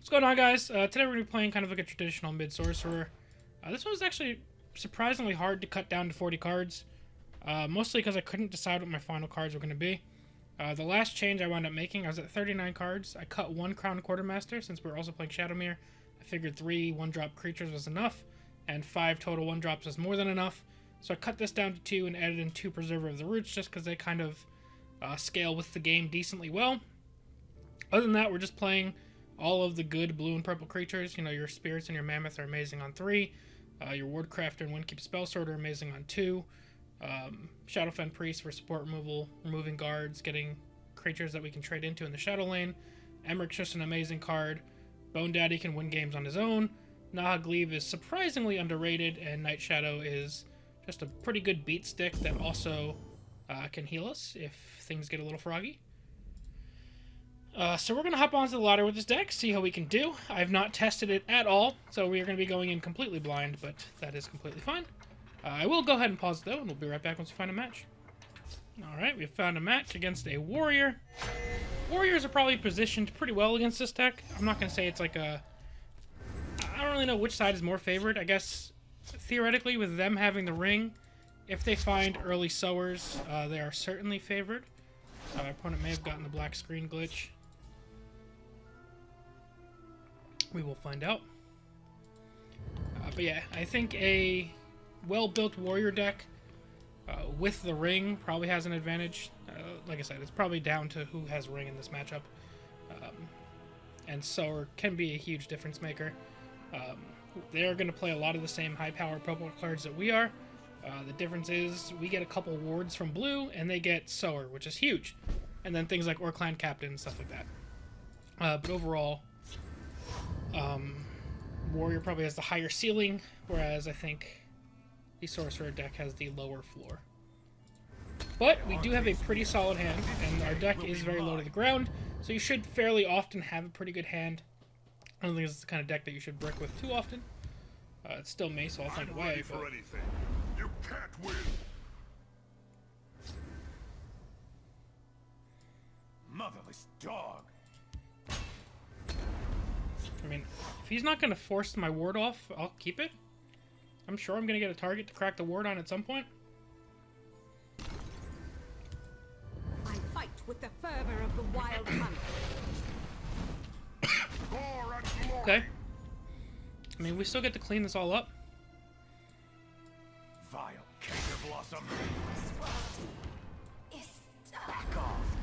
What's going on, guys? Today we're going to be playing kind of like a traditional mid-sorcerer. This one was actually surprisingly hard to cut down to 40 cards, mostly because I couldn't decide what my final cards were going to be. The last change I wound up making, I was at 39 cards. I cut one Crown Quartermaster since we were also playing Shadowmere. I figured 3 1-drop creatures was enough, and 5 total 1-drops was more than enough. So I cut this down to 2 and added in 2 Preserver of the Roots just because they kind of scale with the game decently well. Other than that, we're just playing all of the good blue and purple creatures. You know, your Spirits and your Mammoth are amazing on 3. Your Wardcrafter and Windkeep Spellsword are amazing on 2. Shadowfen Priest for support removal, removing guards, getting creatures that we can trade into in the Shadow Lane. Emmerich's just an amazing card. Bone Daddy can win games on his own. Nahagleave is surprisingly underrated, and Night Shadow is just a pretty good beat stick that also can heal us if things get a little froggy. So we're going to hop onto the ladder with this deck, see how we can do. I've not tested it at all, so we are going to be going in completely blind, but that is completely fine. I will go ahead and pause though, and we'll be right back once we find a match. Alright, we've found a match against a Warrior. Warriors are probably positioned pretty well against this deck. I'm not going to say it's like a... I don't really know which side is more favored. I guess, theoretically, with them having the ring, if they find early sowers, they are certainly favored. Our opponent may have gotten the black screen glitch. We will find out. But yeah, I think a well-built warrior deck with the ring probably has an advantage. Like I said, it's probably down to who has ring in this matchup. And Sower can be a huge difference maker. They're going to play a lot of the same high-power purple cards that we are. The difference is we get a couple wards from blue, and they get Sower, which is huge. And then things like Orclan Captain and stuff like that. But overall, Warrior probably has the higher ceiling, whereas I think the Sorcerer deck has the lower floor. But we do have a pretty solid hand, and our deck is very low to the ground, so you should fairly often have a pretty good hand. I don't think it's the kind of deck that you should brick with too often. It's still me, so I'll find a way. But... You can't win. Motherless dog. I mean, if he's not going to force my ward off, I'll keep it. I'm sure I'm going to get a target to crack the ward on at some point. I fight with the fervor of the wild hunt. Okay. I mean, we still get to clean this all up. Vile Canker Blossom.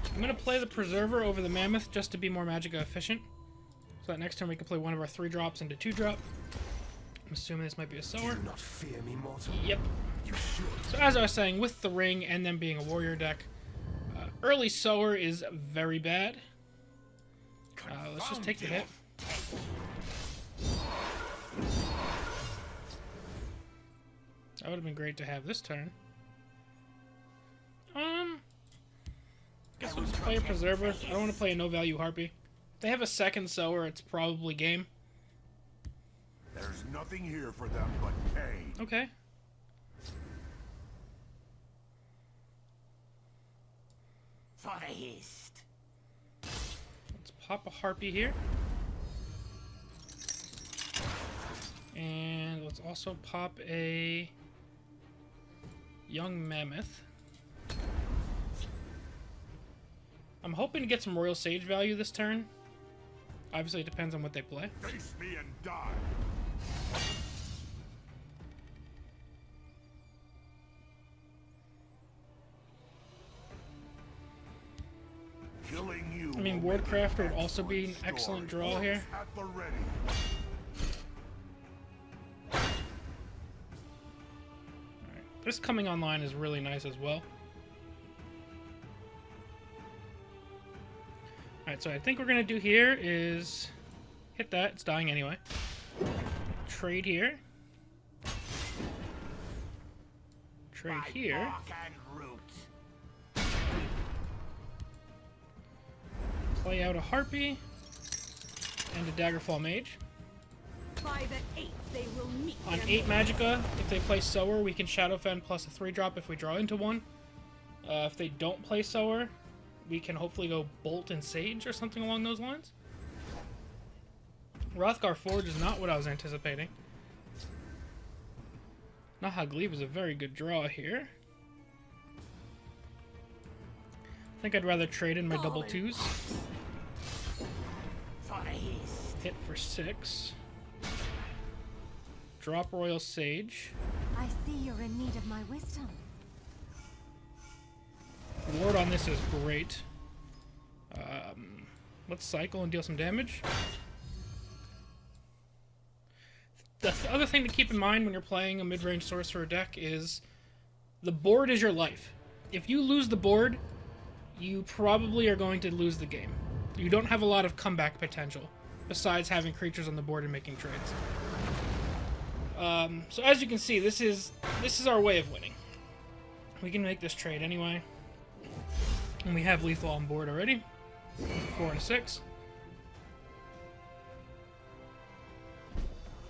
I'm going to play the Preserver over the Mammoth just to be more Magicka efficient. So that next turn we can play one of our 3-drops into 2-drop. I'm assuming this might be a Sower. Do not fear me, mortal. Yep. You should. So as I was saying, with the ring and them being a warrior deck, early Sower is very bad. Let's just take the hit. That would have been great to have this turn. Guess we'll just play a Preserver. I don't want to play a no-value Harpy. If they have a second Sower, it's probably game. There's nothing here for them but pain. Okay. For the haste. Let's pop a Harpy here. And let's also pop a Young Mammoth. I'm hoping to get some Royal Sage value this turn. Obviously, it depends on what they play. Face me and die. Killing you. I mean, Wardcrafter would also be an excellent draw here. At the ready. Alright, this coming online is really nice as well. Alright, so I think what we're going to do here is hit that. It's dying anyway. Trade here. Trade here. Play out a Harpy and a Daggerfall Mage. By the 8th, they will meet On them. 8 Magicka, if they play Sower, we can Shadowfen plus a 3-drop if we draw into one. If they don't play Sower, we can hopefully go Bolt and Sage or something along those lines. Hrothgar Forge is not what I was anticipating. Nahagleeb is a very good draw here. I think I'd rather trade in my double twos. Hit for 6. Drop Royal Sage. I see you're in need of my wisdom. Ward on this is great. Let's cycle and deal some damage. The other thing to keep in mind when you're playing a mid-range sorcerer deck is the board is your life. If you lose the board, you probably are going to lose the game. You don't have a lot of comeback potential, besides having creatures on the board and making trades. So as you can see, this is our way of winning. We can make this trade anyway. And we have lethal on board already. 4 and a 6.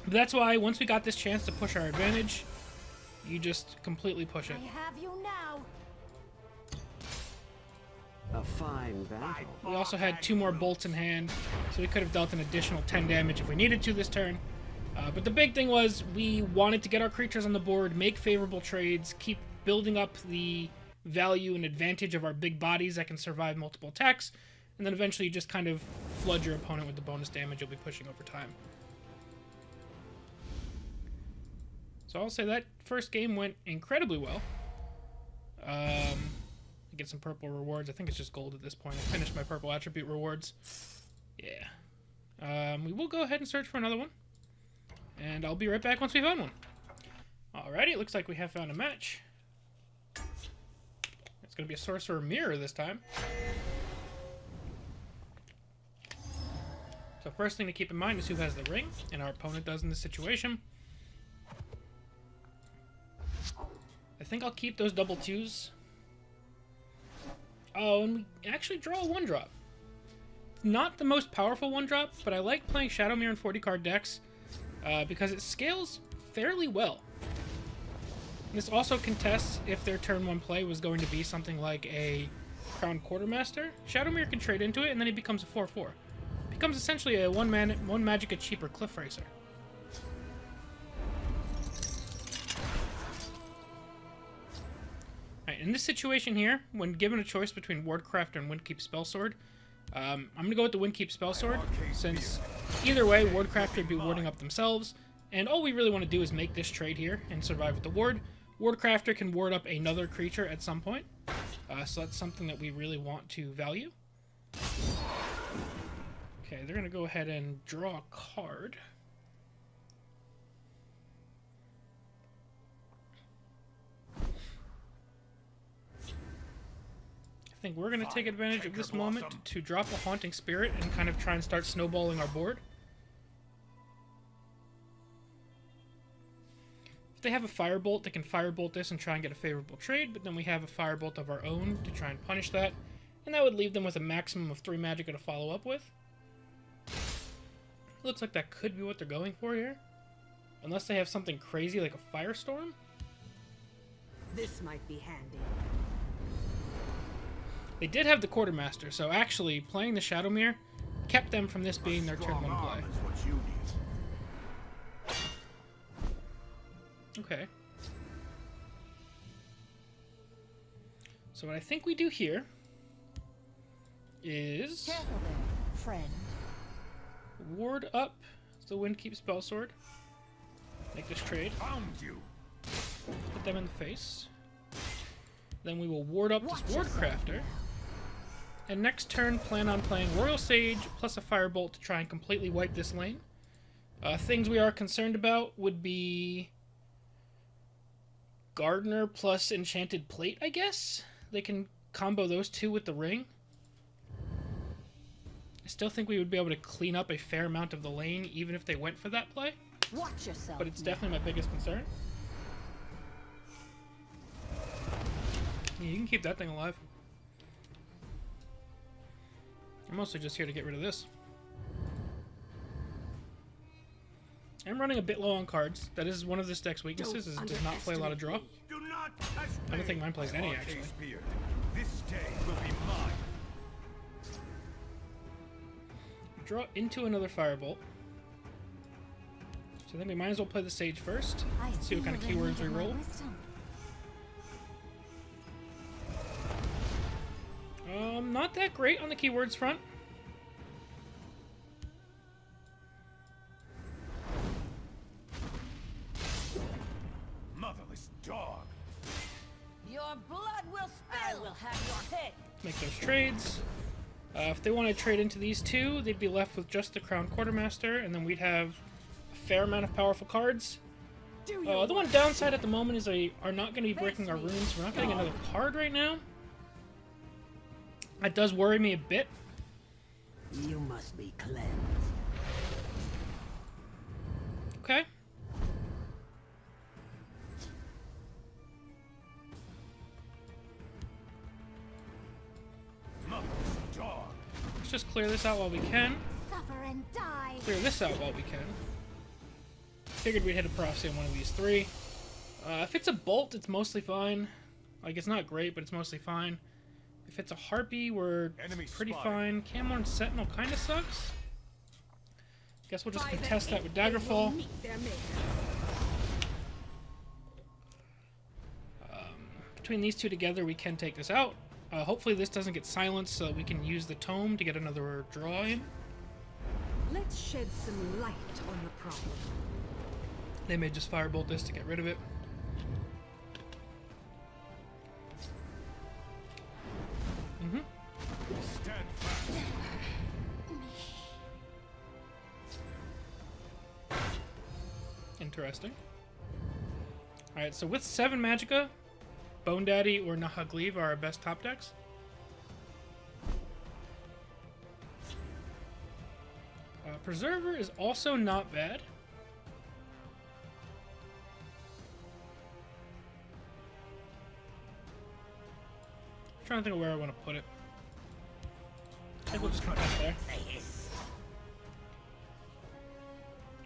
But that's why once we got this chance to push our advantage, you just completely push it. I have you now. A fine battle. We also had 2 more bolts in hand, so we could have dealt an additional 10 damage if we needed to this turn. But the big thing was we wanted to get our creatures on the board, make favorable trades, keep building up the value and advantage of our big bodies that can survive multiple attacks, and then eventually just kind of flood your opponent with the bonus damage you'll be pushing over time. So I'll say that first game went incredibly well. Get some purple rewards. I think it's just gold at this point. I finished my purple attribute rewards. Yeah. We will go ahead and search for another one. And I'll be right back once we found one. Alrighty, it looks like we have found a match. It's going to be a Sorcerer Mirror this time. So first thing to keep in mind is who has the ring, and our opponent does in this situation. I think I'll keep those double twos. Oh, and we actually draw a 1-drop. Not the most powerful 1-drop, but I like playing Shadowmere in 40-card decks because it scales fairly well. This also contests if their turn 1 play was going to be something like a Crown Quartermaster. Shadowmere can trade into it, and then he becomes a 4/4. Becomes essentially a one magic a cheaper Cliff Racer. In this situation here, when given a choice between Wardcrafter and Windkeep Spellsword, I'm going to go with the Windkeep Spellsword, since either way, Wardcrafter would be warding up themselves, and all we really want to do is make this trade here and survive with the ward. Wardcrafter can ward up another creature at some point, so that's something that we really want to value. Okay, they're going to go ahead and draw a card. I think we're going to take advantage of this moment to drop a Haunting Spirit and kind of try and start snowballing our board. If they have a Firebolt, they can Firebolt this and try and get a favorable trade, but then we have a Firebolt of our own to try and punish that, and that would leave them with a maximum of 3 Magicka to follow up with. Looks like that could be what they're going for here. Unless they have something crazy like a Firestorm. This might be handy. They did have the Quartermaster, so actually playing the Shadowmere kept them from this being their turn 1 play. Okay. So what I think we do here is Careful there, friend. ward up the Windkeep Spellsword. Make this trade. Found you. Put them in the face. Then we will ward up this Wardcrafter. And next turn, plan on playing Royal Sage plus a Firebolt to try and completely wipe this lane. Things we are concerned about would be Gardener plus Enchanted Plate, I guess? They can combo those two with the ring. I still think we would be able to clean up a fair amount of the lane, even if they went for that play. Watch yourself. But it's definitely my biggest concern. Yeah, you can keep that thing alive. I'm mostly just here to get rid of this. I'm running a bit low on cards. That is one of this deck's weaknesses, is it does not play a lot of draw. Do not test I don't think mine plays any, actually. This day will be mine. Draw into another Firebolt. So I think we might as well play the Sage first. Let's see what kind of keywords we roll. Not that great on the keywords front. Motherless dog. Your blood will spill. I will have your head. Make those trades. If they want to trade into these two, they'd be left with just the Crown Quartermaster, and then we'd have a fair amount of powerful cards. The one downside at the moment is they are not going to be breaking our runes. We're not getting another card right now. That does worry me a bit. You must be cleansed. Okay. Let's just clear this out while we can. Suffer and die. Clear this out while we can. Figured we'd hit a prophecy on one of these three. If it's a bolt, it's mostly fine. Like, it's not great, but it's mostly fine. If it's a harpy, we're pretty fine. Camorn Sentinel kind of sucks. Guess we'll just contest that with Daggerfall. Between these two together, we can take this out. Hopefully this doesn't get silenced so that we can use the tome to get another draw in. Let's shed some light on the problem. They may just firebolt this to get rid of it. Interesting. Alright, so with 7 Magicka, Bone Daddy or Nahagleave are our best top decks. Preserver is also not bad. I'm trying to think of where I want to put it. I think we'll just contest there.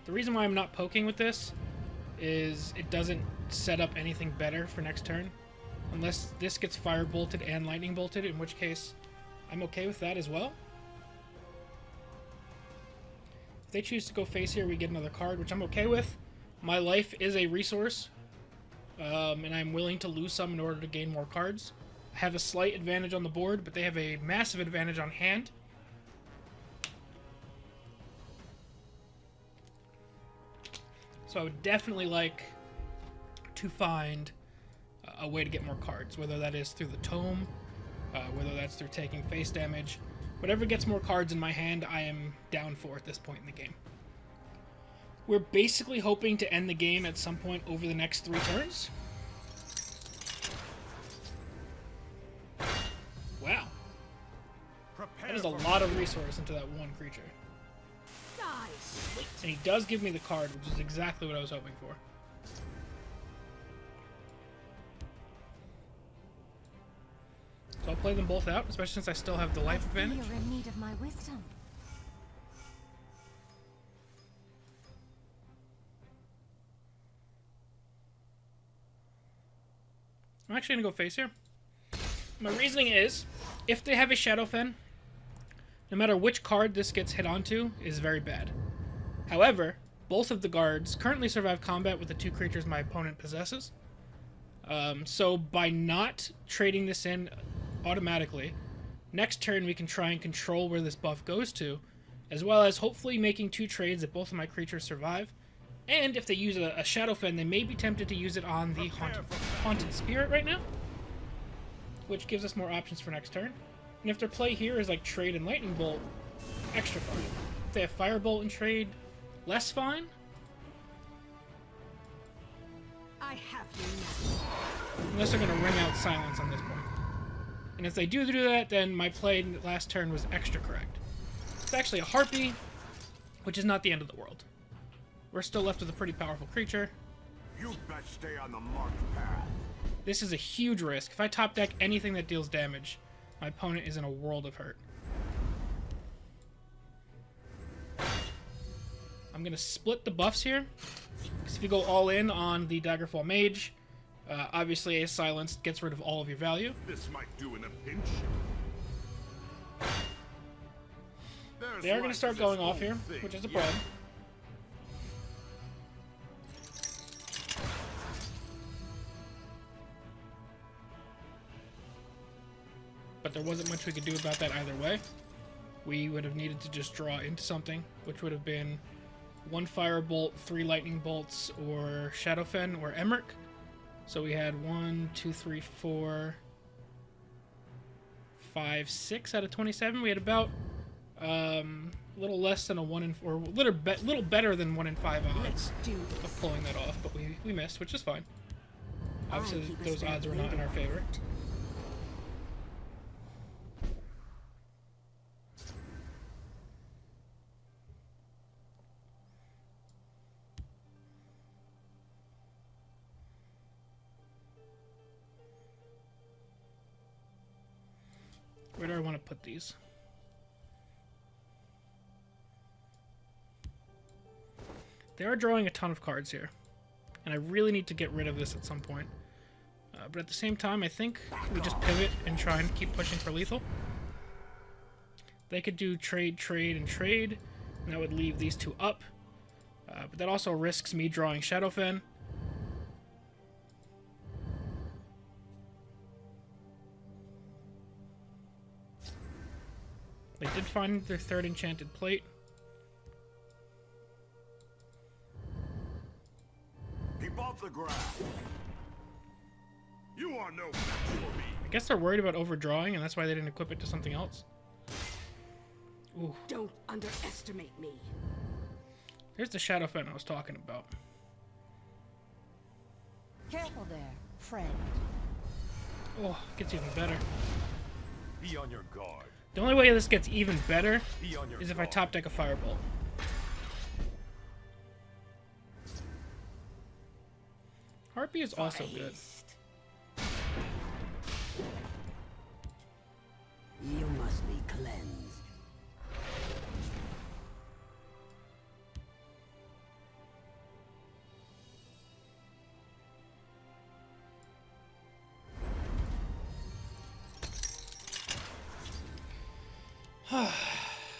The reason why I'm not poking with this is it doesn't set up anything better for next turn. Unless this gets fire bolted and lightning bolted, in which case I'm okay with that as well. If they choose to go face here, we get another card, which I'm okay with. My life is a resource, and I'm willing to lose some in order to gain more cards. I have a slight advantage on the board, but they have a massive advantage on hand. So I would definitely like to find a way to get more cards, whether that is through the tome, whether that's through taking face damage. Whatever gets more cards in my hand, I am down for at this point in the game. We're basically hoping to end the game at some point over the next 3 turns. Wow. That is a lot of resource into that one creature. And he does give me the card, which is exactly what I was hoping for. So I'll play them both out, especially since I still have the life advantage. You're in need of my wisdom. I'm actually going to go face here. My reasoning is, if they have a Shadowfen, no matter which card this gets hit onto is very bad. However, both of the guards currently survive combat with the 2 creatures my opponent possesses. So by not trading this in automatically, next turn we can try and control where this buff goes to, as well as hopefully making 2 trades that both of my creatures survive. And if they use a Shadowfen, they may be tempted to use it on the Haunted Spirit right now, which gives us more options for next turn. And if their play here is like trade and Lightning Bolt, extra fine. If they have Firebolt and trade, less fine. I have you now. Unless they're going to ring out silence on this point. And if they do that, then my play last turn was extra correct. It's actually a Harpy, which is not the end of the world. We're still left with a pretty powerful creature. You best stay on the marked path. This is a huge risk. If I top deck anything that deals damage, my opponent is in a world of hurt. I'm going to split the buffs here. Because if you go all in on the Daggerfall Mage, obviously a silence gets rid of all of your value. This might do in a pinch. They are going to start going off here, which is a problem. but there wasn't much we could do about that either way. We would have needed to just draw into something, which would have been 1 firebolt, 3 lightning bolts, or Shadowfen or Emmerich. So we had 1, 2, 3, 4, 5, 6 out of 27. We had about a little less than a 1 in, or a little better than 1 in 5 odds of pulling that off, but we missed, which is fine. Obviously, those odds were not in our favor. Where do I want to put these? They are drawing a ton of cards here, and I really need to get rid of this at some point. But at the same time, I think we just pivot and try and keep pushing for lethal. They could do trade, trade, and trade, and that would leave these two up. But that also risks me drawing Shadowfen. They did find their 3rd enchanted plate. Keep off the ground. You are no match for me. I guess they're worried about overdrawing, and that's why they didn't equip it to something else. Ooh. Don't underestimate me. Here's the Shadowfen I was talking about. Careful there, friend. Oh, it gets even better. Be on your guard. The only way this gets even better Be on your is if I guard. top deck a Firebolt. Harpy is also good. You must be cleansed.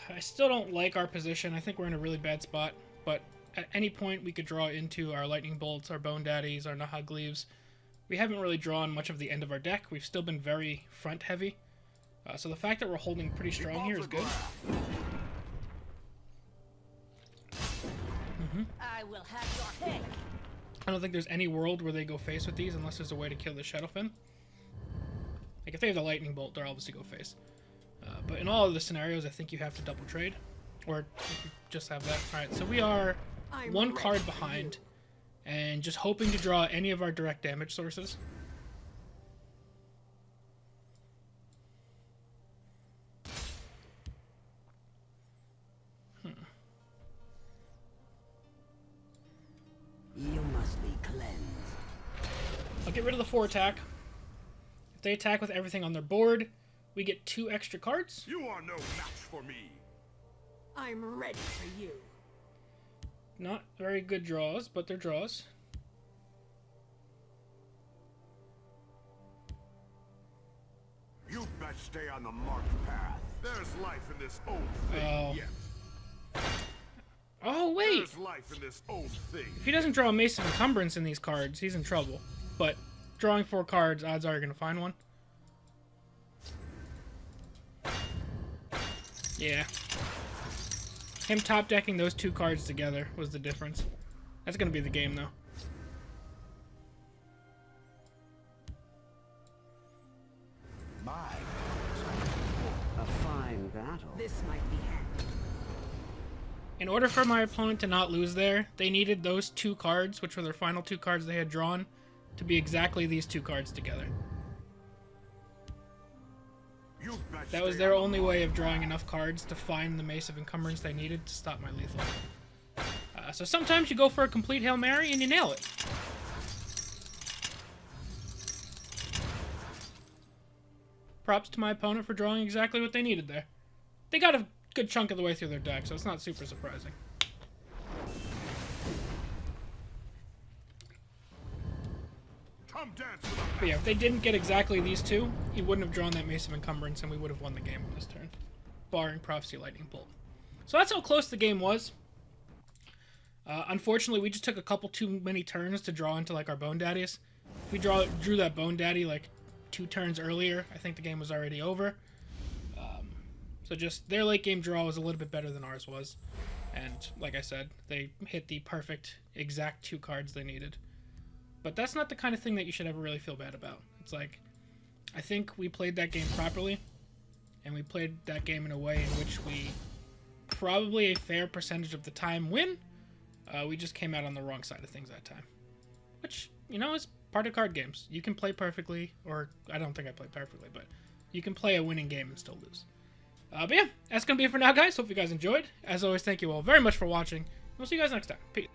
I still don't like our position. I think we're in a really bad spot, but at any point we could draw into our Lightning Bolts, our Bone Daddies, our Nahagleaves. We haven't really drawn much of the end of our deck. We've still been very front heavy. So the fact that we're holding pretty strong here is good. I will have your head. I don't think there's any world where they go face with these unless there's a way to kill the Shadowfen. Like if they have the Lightning Bolt, they'll obviously go face. But in all of the scenarios, I think you have to double trade. Or if you just have that. Alright, so we are one card behind. And just hoping to draw any of our direct damage sources. You must be cleansed. I'll get rid of the 4 attack. If they attack with everything on their board, we get 2 extra cards. You are no match for me. I'm ready for you. Not very good draws, but they're draws. You best stay on the marked path. There's life in this old thing. Oh. Yes. Oh, wait! There's life in this old thing. If he doesn't draw a Mace of Encumbrance in these cards, he's in trouble. But drawing 4 cards, odds are you're going to find one. Yeah. Him top decking those 2 cards together was the difference. That's going to be the game, though. My. A fine battle. This might be handy. In order for my opponent to not lose there, they needed those 2 cards, which were their final 2 cards they had drawn, to be exactly these 2 cards together. You best That was stay their on the only marked way of drawing path. enough cards to find the Mace of Encumbrance they needed to stop my lethal. So sometimes you go for a complete Hail Mary and you nail it. Props to my opponent for drawing exactly what they needed there. They got a good chunk of the way through their deck, so it's not super surprising. Come dance with a But yeah, if they didn't get exactly these 2, he wouldn't have drawn that Mace of Encumbrance and we would have won the game on this turn. Barring Prophecy Lightning Bolt. So that's how close the game was. Unfortunately, we just took a couple too many turns to draw into like our Bone Daddies. If we drew that Bone Daddy like 2 turns earlier, I think the game was already over. So just their late game draw was a little bit better than ours was. And like I said, they hit the perfect exact 2 cards they needed. But that's not the kind of thing that you should ever really feel bad about. It's like, I think we played that game properly, and we played that game in a way in which we probably a fair percentage of the time win. We just came out on the wrong side of things that time. Which, you know, is part of card games. You can play perfectly, or I don't think I played perfectly, but you can play a winning game and still lose. But yeah, that's going to be it for now, guys. Hope you guys enjoyed. As always, thank you all very much for watching. We'll see you guys next time. Peace.